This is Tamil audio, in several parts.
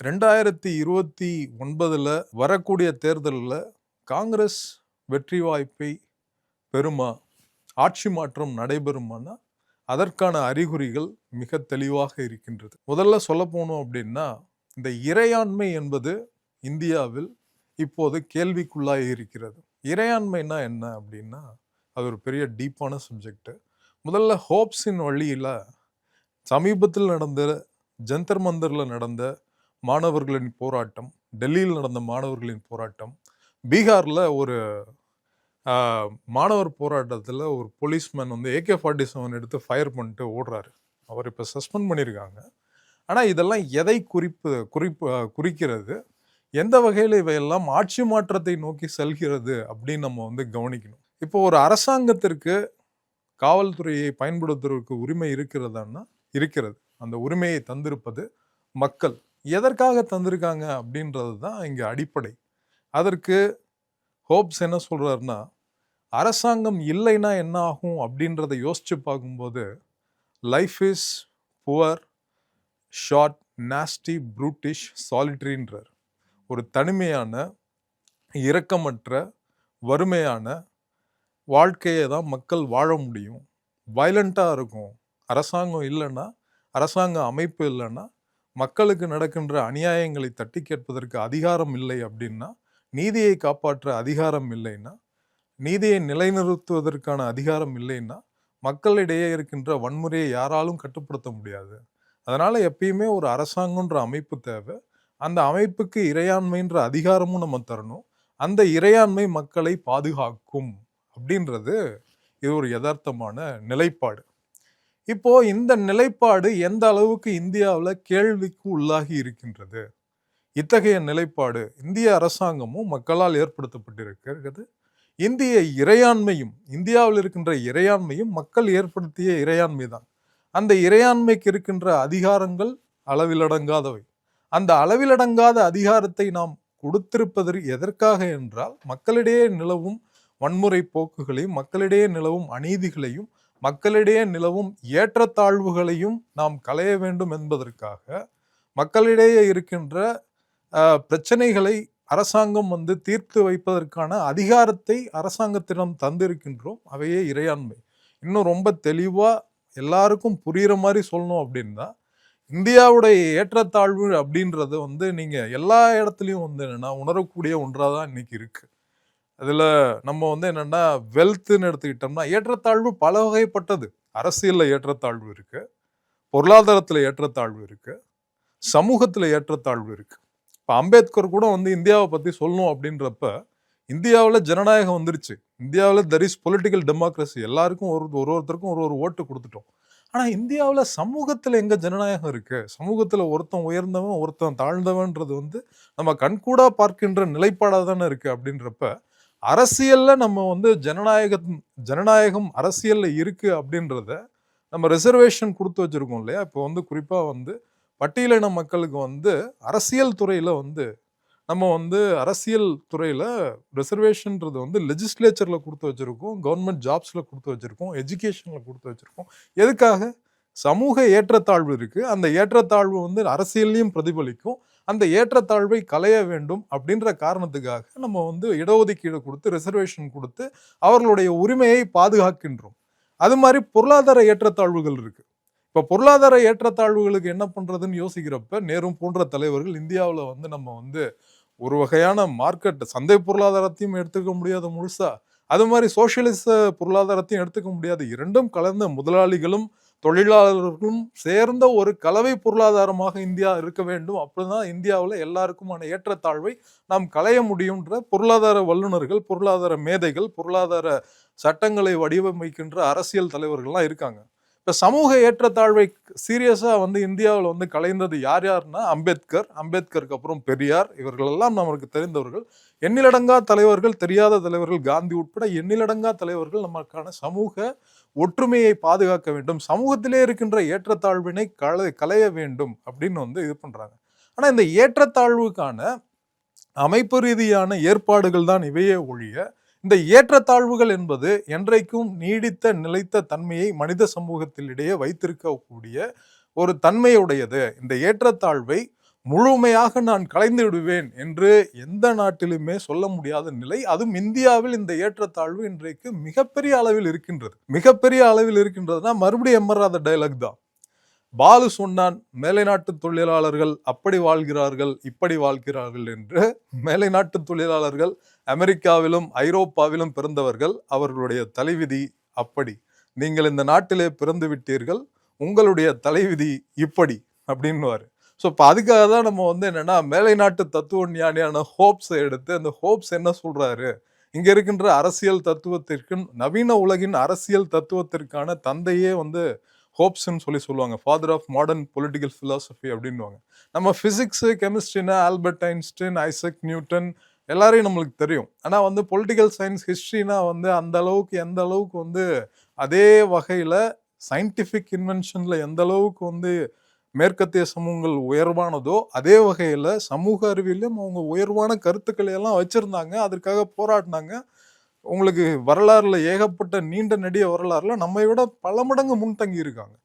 2029 வரக்கூடிய தேர்தலில் காங்கிரஸ் வெற்றி வாய்ப்பை பெறுமா, ஆட்சி மாற்றம் நடைபெறுமானா அதற்கான அறிகுறிகள் மிக தெளிவாக இருக்கின்றது. முதல்ல சொல்ல போனோம் அப்படின்னா, இந்த இறையாண்மை என்பது இந்தியாவில் இப்போது கேள்விக்குள்ளாகி இருக்கிறது. இறையாண்மைனா என்ன அப்படின்னா, அது ஒரு பெரிய டீப்பான சப்ஜெக்ட். முதல்ல ஹோப்ஸின் வழியில் சமீபத்தில் நடந்த ஜந்தர் மந்தரில் நடந்த மாணவர்களின் போராட்டம், டெல்லியில் நடந்த மாணவர்களின் போராட்டம், பீகாரில் ஒரு மாணவர் போராட்டத்தில் ஒரு போலீஸ்மேன் வந்து AK-47 எடுத்து ஃபயர் பண்ணிட்டு ஓடுறாரு. அவர் இப்போ சஸ்பெண்ட் பண்ணியிருக்காங்க. ஆனால் இதெல்லாம் எதை குறிக்கிறது, எந்த வகையில் இவையெல்லாம் ஆட்சி மாற்றத்தை நோக்கி செல்கிறது அப்படின்னு நம்ம வந்து கவனிக்கணும். இப்போ ஒரு அரசாங்கத்திற்கு காவல்துறையை பயன்படுத்துவதற்கு உரிமை இருக்கிறதான்னா இருக்கிறது. அந்த உரிமையை தந்திருப்பது மக்கள். எதற்காக தந்திருக்காங்க அப்படின்றது தான் இங்கே அடிப்படை. அதற்கு ஹோப்ஸ் என்ன சொல்றாருன்னா, அரசாங்கம் இல்லைன்னா என்ன ஆகும் அப்படின்றத யோசிச்சு பார்க்கும்போது, life is poor, short, nasty, brutish, சாலிட்ரின்றார். ஒரு தனிமையான, இரக்கமற்ற, வறுமையான வாழ்க்கையை தான் மக்கள் வாழ முடியும். வயலண்ட்டாக இருக்கும். அரசாங்கம் இல்லைன்னா, அரசாங்க அமைப்பு இல்லைன்னா, மக்களுக்கு நடக்கின்ற அநியாயங்களை தட்டி கேட்பதற்கு அதிகாரம் இல்லை அப்படின்னா, நீதியை காப்பாற்ற அதிகாரம் இல்லைன்னா, நீதியை நிலைநிறுத்துவதற்கான அதிகாரம் இல்லைன்னா, மக்களிடையே இருக்கின்ற வன்முறையை யாராலும் கட்டுப்படுத்த முடியாது. அதனால் எப்பயுமே ஒரு அரசாங்கன்ற அமைப்பு தேவை. அந்த அமைப்புக்கு இறையாண்மைன்ற அதிகாரமும் நம்ம தரணும். அந்த இறையாண்மை மக்களை பாதுகாக்கும் அப்படின்றது இது ஒரு யதார்த்தமான நிலைப்பாடு. இப்போ இந்த நிலைப்பாடு எந்த அளவுக்கு இந்தியாவில் கேள்விக்கு உள்ளாகி இருக்கின்றது? இத்தகைய நிலைப்பாடு இந்திய அரசாங்கமும் மக்களால் ஏற்படுத்தப்பட்டிருக்கிறது. இந்திய இறையாண்மையும், இந்தியாவில் இருக்கின்ற இறையாண்மையும் மக்கள் ஏற்படுத்திய இறையாண்மை தான். அந்த இறையாண்மைக்கு இருக்கின்ற அதிகாரங்கள் அளவிலடங்காதவை. அந்த அளவிலடங்காத அதிகாரத்தை நாம் கொடுத்திருப்பதற்கு எதற்காக என்றால், மக்களிடையே நிலவும் வன்முறை போக்குகளையும், மக்களிடையே நிலவும் அநீதிகளையும், மக்களிடையே நிலவும் ஏற்றத்தாழ்வுகளையும் நாம் களைய வேண்டும் என்பதற்காக, மக்களிடையே இருக்கின்ற பிரச்சனைகளை அரசாங்கம் வந்து தீர்த்து வைப்பதற்கான அதிகாரத்தை அரசாங்கத்திடம் தந்திருக்கின்றோம். அவையே இறையாண்மை. இன்னும் ரொம்ப தெளிவாக எல்லாருக்கும் புரிகிற மாதிரி சொல்லணும் அப்படின்னா, இந்தியாவுடைய ஏற்றத்தாழ்வு அப்படின்றது வந்து நீங்கள் எல்லா இடத்துலையும் வந்து என்னென்னா உணரக்கூடிய ஒன்றாக தான் இன்னைக்கு இருக்குது. அதில் நம்ம வந்து என்னென்னா வெல்த்துன்னு எடுத்துக்கிட்டோம்னா, ஏற்றத்தாழ்வு பல வகைப்பட்டது. அரசியலில் ஏற்றத்தாழ்வு இருக்குது, பொருளாதாரத்தில் ஏற்றத்தாழ்வு இருக்குது, சமூகத்தில் ஏற்றத்தாழ்வு இருக்குது. இப்போ அம்பேத்கர் கூட வந்து இந்தியாவை பற்றி சொல்லணும் அப்படின்றப்ப, இந்தியாவில் ஜனநாயகம் வந்துருச்சு, இந்தியாவில் தெர் இஸ் பொலிட்டிக்கல் டெமோக்ரஸி, எல்லாருக்கும் ஒருத்தருக்கும் ஒரு ஓட்டு கொடுத்துட்டோம். ஆனால் இந்தியாவில் சமூகத்தில் எங்கே ஜனநாயகம் இருக்குது? சமூகத்தில் ஒருத்தன் உயர்ந்தவன் ஒருத்தன் தாழ்ந்தவன்றது வந்து நம்ம கண்கூடா பார்க்கின்ற நிலைப்பாடாக தானே இருக்குது. அப்படின்றப்ப அரசியல்ல நம்ம வந்து ஜனநாயகம் அரசியல்ல இருக்கு அப்படின்றத நம்ம ரிசர்வேஷன் கொடுத்து வச்சிருக்கோம் இல்லையா? இப்போ வந்து குறிப்பா வந்து பட்டியலின மக்களுக்கு வந்து அரசியல் துறையில வந்து நம்ம வந்து அரசியல் துறையில ரிசர்வேஷன்ன்றது வந்து லெஜிஸ்லேச்சர்ல கொடுத்து வச்சிருக்கோம், கவர்மெண்ட் ஜாப்ஸ்ல கொடுத்து வச்சிருக்கோம், எஜுகேஷன்ல கொடுத்து வச்சிருக்கோம். எதுக்காக? சமூக ஏற்றத்தாழ்வு இருக்கு. அந்த ஏற்றத்தாழ்வு வந்து அரசியல்லையும் பிரதிபலிக்கும். அந்த ஏற்றத்தாழ்வை களைய வேண்டும் அப்படின்ற காரணத்துக்காக நம்ம வந்து இடஒதுக்கீடு கொடுத்து, ரிசர்வேஷன் கொடுத்து அவர்களுடைய உரிமையை பாதுகாக்கின்றோம். அது மாதிரி பொருளாதார ஏற்றத்தாழ்வுகள் இருக்கு. இப்போ பொருளாதார ஏற்றத்தாழ்வுகளுக்கு என்ன பண்றதுன்னு யோசிக்கிறப்ப, நேரு போன்ற தலைவர்கள் இந்தியாவில் வந்து நம்ம வந்து ஒரு வகையான மார்க்கெட் சந்தை பொருளாதாரத்தையும் எடுத்துக்க முடியாது முழுசா, அது மாதிரி சோசியலிச பொருளாதாரத்தையும் எடுத்துக்க முடியாது. இரண்டும் கலந்த முதலாளிகளும் தொழிலாளர்களும் சேர்ந்த ஒரு கலவை பொருளாதாரமாக இந்தியா இருக்க வேண்டும். அப்படிதான் இந்தியாவில் எல்லாருக்குமான ஏற்றத்தாழ்வை நாம் களைய முடியும்ன்ற பொருளாதார வல்லுநர்கள், பொருளாதார மேதைகள், பொருளாதார சட்டங்களை வடிவமைக்கின்ற அரசியல் தலைவர்கள்லாம் இருக்காங்க. இப்போ சமூக ஏற்றத்தாழ்வை சீரியஸாக வந்து இந்தியாவில் வந்து கலைந்தது யார்னா அம்பேத்கருக்கு அப்புறம் பெரியார், இவர்களெல்லாம் நமக்கு தெரிந்தவர்கள். எண்ணிலடங்கா தலைவர்கள், தெரியாத தலைவர்கள், காந்தி உட்பட எண்ணிலடங்கா தலைவர்கள் நமக்கான சமூக ஒற்றுமையை பாதுகாக்க வேண்டும், சமூகத்திலே இருக்கின்ற ஏற்றத்தாழ்வினை களைய வேண்டும் அப்படின்னு வந்து இது பண்றாங்க. ஆனா இந்த ஏற்றத்தாழ்வுக்கான அமைப்பு ரீதியான ஏற்பாடுகள் தான் இவையே ஒழிய, இந்த ஏற்றத்தாழ்வுகள் என்பது என்றைக்கும் நீடித்த நிலைத்த தன்மையை மனித சமூகத்திலிடையே வைத்திருக்கக்கூடிய ஒரு தன்மையுடையது. இந்த ஏற்றத்தாழ்வை முழுமையாக நான் கலைந்து விடுவேன் என்று எந்த நாட்டிலுமே சொல்ல முடியாத நிலை. அதுவும் இந்தியாவில் இந்த ஏற்றத்தாழ்வு இன்றைக்கு மிகப்பெரிய அளவில் இருக்கின்றது. மிகப்பெரிய அளவில் இருக்கின்றதுன்னா மறுபடியும் எம்மராத டைலாக் தான். பாலு சொன்னான், மேலை நாட்டு தொழிலாளர்கள் அப்படி வாழ்கிறார்கள், இப்படி வாழ்கிறார்கள் என்று. மேலை நாட்டு தொழிலாளர்கள் அமெரிக்காவிலும் ஐரோப்பாவிலும் பிறந்தவர்கள், அவர்களுடைய தலைவிதி அப்படி. நீங்கள் இந்த நாட்டிலே பிறந்து விட்டீர்கள், உங்களுடைய தலைவிதி இப்படி அப்படின்னுவாரு. ஸோ இப்போ அதுக்காக தான் நம்ம வந்து என்னன்னா மேலை நாட்டு தத்துவ ஞானியான ஹோப்ஸை எடுத்து, அந்த ஹோப்ஸ் என்ன சொல்றாரு, இங்க இருக்கின்ற அரசியல் தத்துவத்திற்கு, நவீன உலகின் அரசியல் தத்துவத்திற்கான தந்தையே வந்து ஹோப்ஸ்ன்னு சொல்லுவாங்க. Father of modern political philosophy அப்படின்வாங்க. நம்ம பிசிக்ஸ் கெமிஸ்ட்ரினா ஆல்பர்ட் ஐன்ஸ்டைன், ஐசக் நியூட்டன் எல்லாரையும் நம்மளுக்கு தெரியும். ஆனால் வந்து பொலிட்டிக்கல் சயின்ஸ் ஹிஸ்ட்ரினா வந்து அந்த அளவுக்கு எந்த அளவுக்கு வந்து அதே வகையில் சயின்டிஃபிக் இன்வென்ஷன்ல எந்த அளவுக்கு வந்து மேற்கத்திய சமூகங்கள் உயர்வானதோ அதே வகையில் சமூக அறிவியலும் அவங்க உயர்வான கருத்துக்களை எல்லாம் வச்சிருந்தாங்க, அதற்காக போராடினாங்க. உங்களுக்கு வரலாறுல ஏகப்பட்ட நீண்ட நெடிய வரலாறுல நம்மை விட பல மடங்கு முன்தங்கி இருக்காங்க.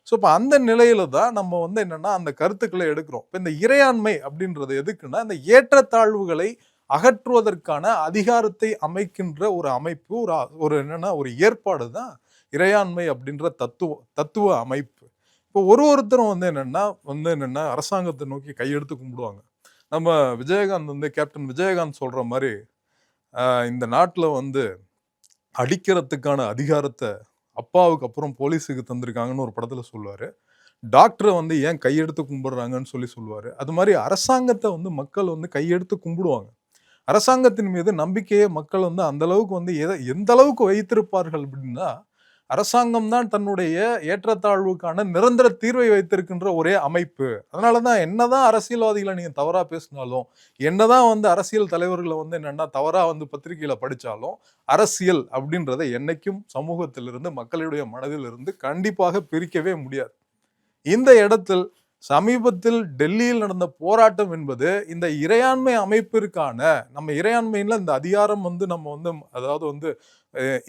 ஸோ இப்போ அந்த நிலையில தான் நம்ம வந்து என்னன்னா அந்த கருத்துக்களை எடுக்கிறோம். இப்போ இந்த இறையாண்மை அப்படின்றது எதுக்குன்னா, இந்த ஏற்றத்தாழ்வுகளை அகற்றுவதற்கான அதிகாரத்தை அமைக்கின்ற ஒரு அமைப்பு, ஒரு என்னன்னா ஒரு ஏற்பாடு தான் இறையாண்மை அப்படின்ற தத்துவ அமைப்பு. இப்போ ஒருத்தரும் வந்து என்னன்னா அரசாங்கத்தை நோக்கி கையெடுத்து கும்பிடுவாங்க. நம்ம விஜயகாந்த் வந்து கேப்டன் விஜயகாந்த் சொல்ற மாதிரி இந்த நாட்டில் வந்து அடிக்கிறதுக்கான அதிகாரத்தை அப்பாவுக்கு அப்புறம் போலீஸுக்கு தந்திருக்காங்கன்னு ஒரு படத்தில் சொல்லுவார். டாக்டரை வந்து ஏன் கையெடுத்து கும்பிடுறாங்கன்னு சொல்லுவார். அது மாதிரி அரசாங்கத்தை வந்து மக்கள் வந்து கையெடுத்து கும்பிடுவாங்க. அரசாங்கத்தின் மீது நம்பிக்கையை மக்கள் வந்து அந்த அளவுக்கு வந்து எந்த அளவுக்கு வைத்திருப்பார்கள் அப்படின்னா, அரசாங்கம் தான் தன்னுடைய ஏற்றத்தாழ்வுக்கான நிரந்தர தீர்வை வைத்திருக்கின்ற ஒரே அமைப்பு. அதனாலதான் என்னதான் அரசியல்வாதிகளை நீங்க தவறா பேசினாலும், என்னதான் வந்து அரசியல் தலைவர்களை வந்து என்னன்னா தவறா வந்து பத்திரிகையில படிச்சாலும், அரசியல் அப்படின்றத என்னைக்கும் சமூகத்திலிருந்து மக்களுடைய மனதிலிருந்து கண்டிப்பாக பிரிக்கவே முடியாது. இந்த இடத்தில் சமீபத்தில் டெல்லியில் நடந்த போராட்டம் என்பது இந்த இறையாண்மை அமைப்பிற்கான, நம்ம இறையாண்மையில இந்த அதிகாரம் வந்து நம்ம வந்து அதாவது வந்து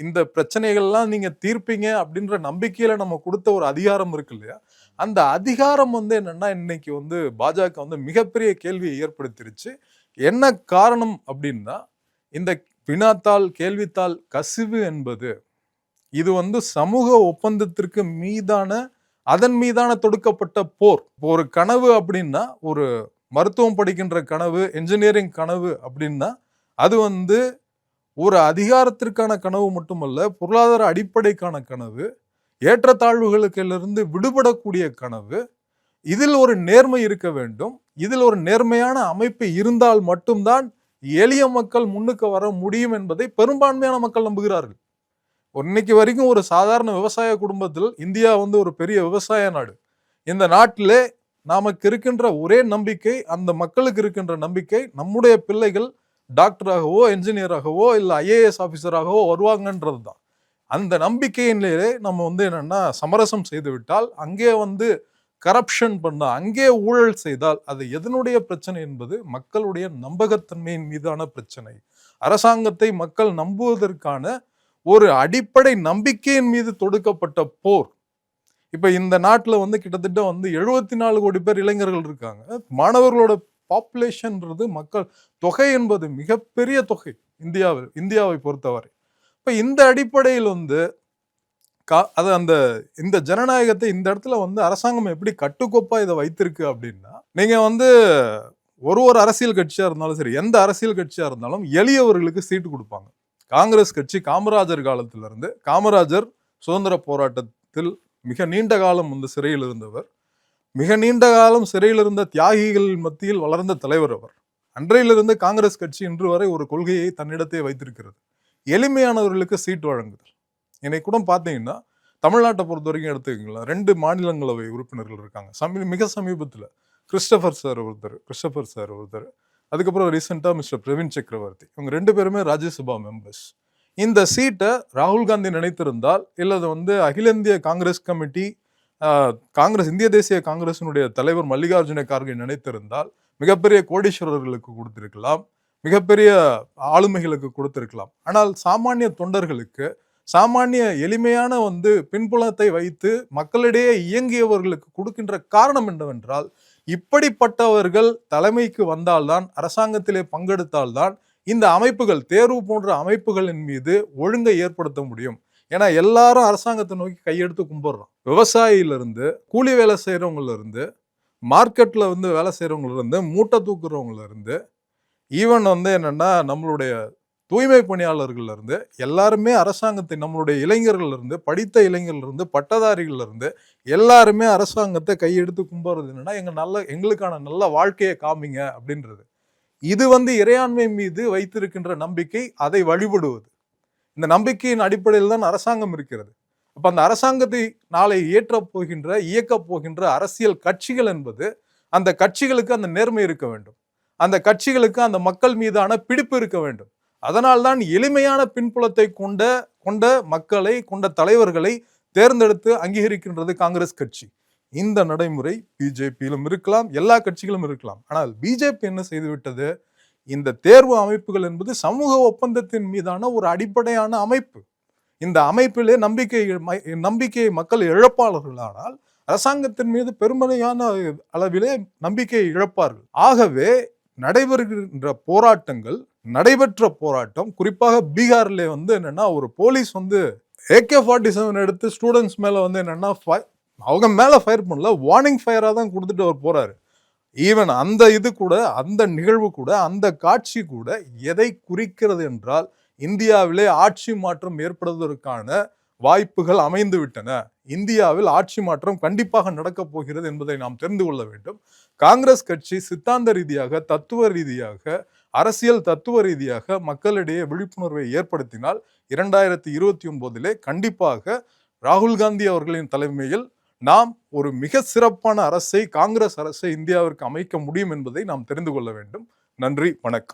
இந்த பிரச்சனைகள்லாம் நீங்க தீர்ப்பீங்க அப்படின்ற நம்பிக்கையில நம்ம கொடுத்த ஒரு அதிகாரம் இருக்கு இல்லையா, அந்த அதிகாரம் வந்து என்னன்னா இன்னைக்கு வந்து பாஜக வந்து மிகப்பெரிய கேள்வியை ஏற்படுத்திருச்சு. என்ன காரணம் அப்படின்னா, இந்த வினாத்தாள் கேள்வித்தாள் கசிவு என்பது இது வந்து சமூக ஒப்பந்தத்திற்கு அதன் மீதான தொடுக்கப்பட்ட போர். ஒரு கனவு அப்படின்னா, ஒரு மருத்துவம் படிக்கின்ற கனவு, என்ஜினியரிங் கனவு அப்படின்னா, அது வந்து ஒரு அதிகாரத்திற்கான கனவு மட்டுமல்ல, பொருளாதார அடிப்படைக்கான கனவு, ஏற்றத்தாழ்வுகளுக்கிலிருந்து விடுபடக்கூடிய கனவு. இதில் ஒரு நேர்மை இருக்க வேண்டும். இதில் ஒரு நேர்மையான அமைப்பு இருந்தால் மட்டும்தான் எளிய மக்கள் முன்னுக்கு வர முடியும் என்பதை பெரும்பான்மையான மக்கள் நம்புகிறார்கள். இன்னைக்கு வரைக்கும் ஒரு சாதாரண விவசாய குடும்பத்தில், இந்தியா வந்து ஒரு பெரிய விவசாய நாடு, இந்த நாட்டிலே நமக்கு இருக்கின்ற ஒரே நம்பிக்கை, அந்த மக்களுக்கு இருக்கின்ற நம்பிக்கை, நம்முடைய பிள்ளைகள் டாக்டராகவோ என்ஜினியராகவோ இல்லை ஐஏஎஸ் ஆஃபீஸராகவோ வருவாங்கன்றது தான். அந்த நம்பிக்கையிலே நம்ம வந்து என்னன்னா சமரசம் செய்து விட்டால், அங்கே வந்து கரப்ஷன் பண்ணா, அங்கே ஊழல் செய்தால் அது எதனுடைய பிரச்சனை என்பது மக்களுடைய நம்பகத்தன்மையின் மீதான பிரச்சனை. அரசாங்கத்தை மக்கள் நம்புவதற்கான ஒரு அடிப்படை நம்பிக்கையின் மீது தொடுக்கப்பட்ட போர். இப்ப இந்த நாட்டில் வந்து கிட்டத்தட்ட வந்து 74 கோடி பேர் இளைஞர்கள் இருக்காங்க. மாணவர்களோட பாப்புலேஷன்ன்றது, மக்கள் தொகை என்பது மிகப்பெரிய தொகை இந்தியாவை பொறுத்தவரை. இப்ப இந்த அடிப்படையில் வந்து இந்த ஜனநாயகத்தை இந்த இடத்துல வந்து அரசாங்கம் எப்படி கட்டுக்கோப்பா இதை வைத்திருக்கு அப்படின்னா, நீங்க வந்து ஒரு அரசியல் கட்சியா இருந்தாலும் சரி, எந்த அரசியல் கட்சியா இருந்தாலும் எளியவர்களுக்கு சீட்டு கொடுப்பாங்க. காங்கிரஸ் கட்சி காமராஜர் காலத்திலிருந்து, காமராஜர் சுதந்திர போராட்டத்தில் மிக நீண்ட காலம் வந்து சிறையில் இருந்தவர், மிக நீண்ட காலம் சிறையில் இருந்த தியாகிகள் மத்தியில் வளர்ந்த தலைவர் அவர். அன்றையிலிருந்து காங்கிரஸ் கட்சி இன்று வரை ஒரு கொள்கையை தன்னிடத்தை வைத்திருக்கிறது, எளிமையானவர்களுக்கு சீட்டு வழங்குதல். இன்னைக்கு கூட பார்த்தீங்கன்னா தமிழ்நாட்டை பொறுத்த வரைக்கும் எடுத்துக்கிங்களா, 2 மாநிலங்களவை உறுப்பினர்கள் இருக்காங்க. மிக சமீபத்தில் கிறிஸ்டபர் சார் ஒருத்தர், அதுக்கப்புறம் ரீசெண்டாக மிஸ்டர் பிரவீன் சக்கரவர்த்தி, இவங்க 2 பேருமே ராஜ்யசபா மெம்பர்ஸ். இந்த சீட்டை ராகுல் காந்தி நினைத்திருந்தால், இல்லை வந்து அகில இந்திய காங்கிரஸ் கமிட்டி, இந்திய தேசிய காங்கிரசினுடைய தலைவர் மல்லிகார்ஜுன கார்கே நினைத்திருந்தால் மிகப்பெரிய கோடீஸ்வரர்களுக்கு கொடுத்திருக்கலாம், மிகப்பெரிய ஆளுமைகளுக்கு கொடுத்திருக்கலாம். ஆனால் சாமானிய தொண்டர்களுக்கு, சாமானிய எளிமையான வந்து பின்புலத்தை வைத்து மக்களிடையே இயங்கியவர்களுக்கு கொடுக்கின்ற காரணம் என்னவென்றால், இப்படிப்பட்டவர்கள் தலைமைக்கு வந்தால்தான், அரசாங்கத்திலே பங்கெடுத்தால்தான் இந்த அமைப்புகள், தேர்வு போன்ற அமைப்புகளின் மீது ஒழுங்கை ஏற்படுத்த முடியும். ஏன்னா எல்லாரும் அரசாங்கத்தை நோக்கி கையெடுத்து கும்பிடுறோம். விவசாயியிலிருந்து, கூலி வேலை செய்யறவங்கல இருந்து, மார்க்கெட்ல வந்து வேலை செய்யறவங்கல இருந்து, மூட்டை தூக்குறவங்கல இருந்து, ஈவன் வந்து என்னன்னா நம்மளுடைய தூய்மை பணியாளர்கள் இருந்து எல்லாருமே அரசாங்கத்தை, நம்மளுடைய இளைஞர்கள் இருந்து, படித்த இளைஞர்கள் இருந்து, பட்டதாரிகள் இருந்து எல்லாருமே அரசாங்கத்தை கையெடுத்து கும்பிடுறது என்னன்னா, எங்களுக்கான நல்ல வாழ்க்கையை காமிங்க அப்படின்றது. இது வந்து இறையாண்மை மீது வைத்திருக்கின்ற நம்பிக்கை, அதை வழிபடுவது. இந்த நம்பிக்கையின் அடிப்படையில் தான் அரசாங்கம் இருக்கிறது. அப்ப அந்த அரசாங்கத்தை நாளை ஏற்றப் போகின்ற, இயக்கப் போகின்ற அரசியல் கட்சிகள் என்பது, அந்த கட்சிகளுக்கு அந்த நேர்மை இருக்க வேண்டும். அந்த கட்சிகளுக்கு அந்த மக்கள் மீதான பிடிப்பு இருக்க வேண்டும். அதனால்தான் எளிமையான பின்புலத்தை கொண்ட மக்களை, கொண்ட தலைவர்களை தேர்ந்தெடுத்து அங்கீகரிக்கின்றது காங்கிரஸ் கட்சி. இந்த நடைமுறை பிஜேபியிலும் இருக்கலாம், எல்லா கட்சிகளும் இருக்கலாம். ஆனால் பிஜேபி என்ன செய்துவிட்டது? இந்த தேர்வு அமைப்புகள் என்பது சமூக ஒப்பந்தத்தின் மீதான ஒரு அடிப்படையான அமைப்பு. இந்த அமைப்பிலே நம்பிக்கையை மக்கள் இழப்பாளர்களானால் அரசாங்கத்தின் மீது பெருமளையான அளவிலே நம்பிக்கையை இழப்பார்கள். ஆகவே நடைபெற்ற போராட்டம் குறிப்பாக பீகார்ல வந்து என்னன்னா, ஒரு போலீஸ் வந்து AK-47 எடுத்து ஸ்டூடெண்ட்ஸ் மேல வந்து என்னன்னா, அவங்க மேல ஃபயர் பண்ணல, வார்னிங் ஃபயரா தான் கொடுத்துட்டு அவர் போறாரு. ஈவன் அந்த நிகழ்வு கூட, அந்த காட்சி கூட எதை குறிக்கிறது என்றால், இந்தியாவிலே ஆட்சி மாற்றம் ஏற்படுவதற்கான வாய்ப்புகள் அமைந்து விட்டன. இந்தியாவில் ஆட்சி மாற்றம் கண்டிப்பாக நடக்கப் போகிறது என்பதை நாம் தெரிந்து கொள்ள வேண்டும். காங்கிரஸ் கட்சி சித்தாந்த ரீதியாக, தத்துவ ரீதியாக, அரசியல் தத்துவ ரீதியாக மக்களிடையே விழிப்புணர்வை ஏற்படுத்தினால் 2029 கண்டிப்பாக ராகுல் காந்தி அவர்களின் தலைமையில் நாம் ஒரு மிக சிறப்பான அரசை, காங்கிரஸ் அரசை இந்தியாவிற்கு அமைக்க முடியும் என்பதை நாம் தெரிந்து கொள்ள வேண்டும். நன்றி, வணக்கம்.